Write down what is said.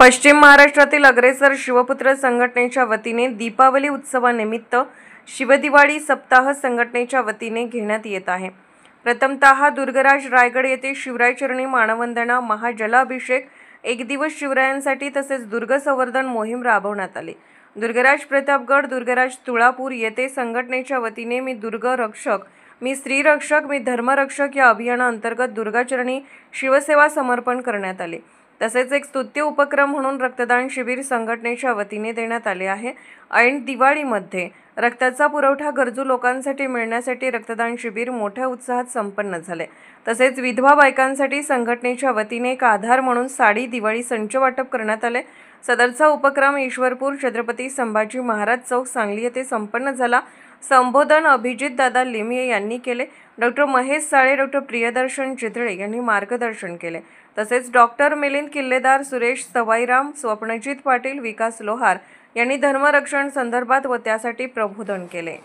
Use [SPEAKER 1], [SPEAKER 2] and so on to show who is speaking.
[SPEAKER 1] पश्चिम महाराष्ट्रातील अग्रेसर शिवपुत्र संघटनेच्या वतीने दीपावली उत्सवानिमित्त शिवदिवाळी सप्ताह संघटनेच्या वतीने घेण्यात येत आहे। प्रथमतः दुर्गराज रायगड येथे शिवरायचरणी मानवंदना, महाजलाभिषेक, एक दिवस शिवरायांसाठी तसेच दुर्ग संवर्धन मोहीम राबवण्यात आली। दुर्गराज प्रतापगड, दुर्गराज तुळापूर येथे संघटनेच्या वतीने मी दुर्ग रक्षक, मी स्त्री रक्षक, मी धर्मरक्षक या अभियानाअंतर्गत दुर्गाचरणी शिवसेवा समर्पण करण्यात आले। तसेच एक स्तुत्य उपक्रम म्हणून रक्तदान शिबिर संघटनेच्या वतीने देण्यात आले आहे। ऐन दिवाळीमध्ये रक्ताचा पुरवठा गरजू लोकांसाठी मिळण्यासाठी रक्तदान शिबिर मोठ्या उत्साहात संपन्न झाले। तसेच विधवा बायकांसाठी संघटनेच्या वतीने एक आधार म्हणून साडी दिवाळी संच वाटप करण्यात आले। सदरचा उपक्रम ईश्वरपूर छत्रपती संभाजी महाराज चौक सांगली येथे संपन्न झाला। संबोधन अभिजित दादा लिमये यांनी केले। डॉक्टर महेश साळे, डॉक्टर प्रियदर्शन चितळे यांनी मार्गदर्शन केले। तसेच डॉक्टर मिलिंद किल्लेदार, सुरेश सवाईराम, स्वप्नजित पाटील, विकास लोहार यांनी धर्मरक्षण संदर्भात व त्यासाठी प्रबोधन केले।